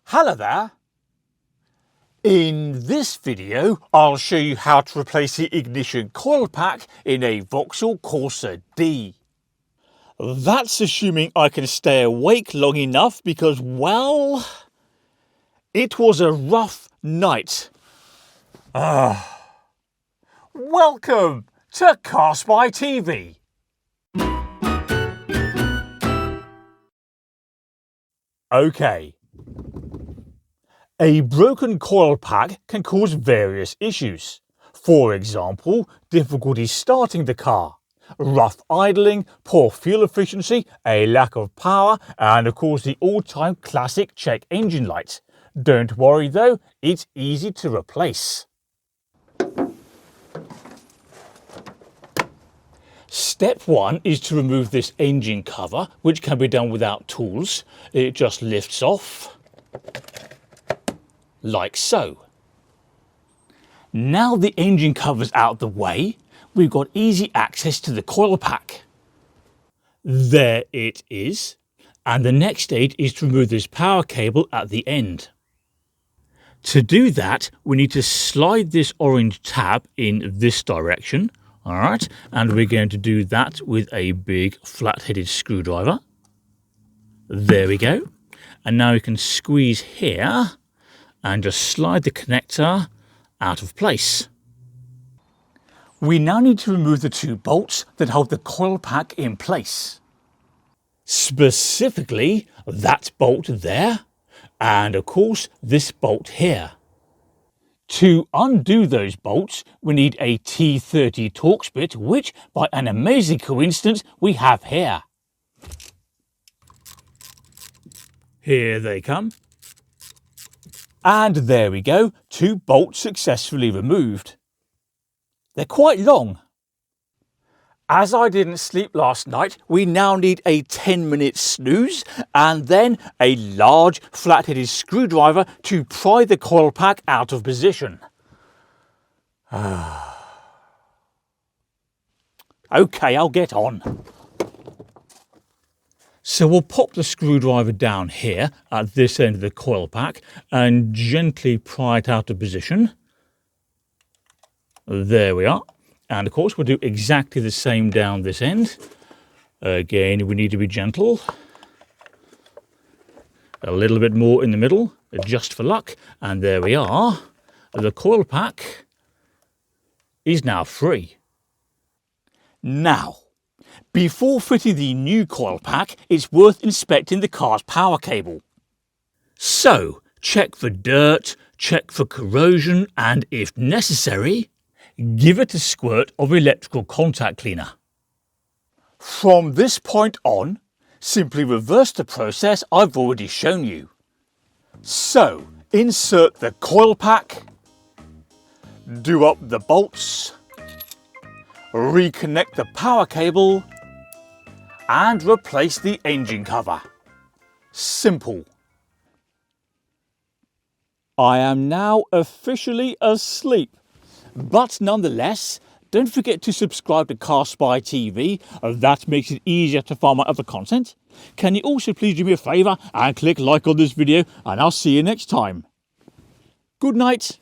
Hello there. In this video, I'll show you how to replace the ignition coil pack in a Vauxhall Corsa D. That's assuming I can stay awake long enough because, well, it was a rough night. Welcome to Car Spy TV. Okay. A broken coil pack can cause various issues. For example, difficulty starting the car, rough idling, poor fuel efficiency, a lack of power, and of course the all-time classic check engine light. Don't worry though, it's easy to replace. Step 1 is to remove this engine cover, which can be done without tools. It just lifts off, like so. Now the engine cover's out of the way, we've got easy access to the coil pack. There it is. And the next stage is to remove this power cable at the end. To do that, we need to slide this orange tab in this direction. Alright, and we're going to do that with a big flat-headed screwdriver. There we go. And now we can squeeze here and just slide the connector out of place. We now need to remove the two bolts that hold the coil pack in place. Specifically, that bolt there, and of course this bolt here. To undo those bolts, we need a T30 Torx bit, which, by an amazing coincidence, we have here. Here they come. And there we go, two bolts successfully removed. They're quite long. As I didn't sleep last night, we now need a 10-minute snooze and then a large flat-headed screwdriver to pry the coil pack out of position. Okay, I'll get on. So we'll pop the screwdriver down here at this end of the coil pack and gently pry it out of position. There we are. And of course we'll do exactly the same down this end. Again, we need to be gentle. A little bit more in the middle, just for luck. And there we are. The coil pack is now free. Now, before fitting the new coil pack, it's worth inspecting the car's power cable. So, check for dirt, check for corrosion, and if necessary, give it a squirt of electrical contact cleaner. From this point on, simply reverse the process I've already shown you. So, insert the coil pack, do up the bolts, reconnect the power cable, and replace the engine cover. Simple. I am now officially asleep. But nonetheless, don't forget to subscribe to Car Spy TV, that makes it easier to find my other content. Can you also please do me a favour and click like on this video, and I'll see you next time. Good night.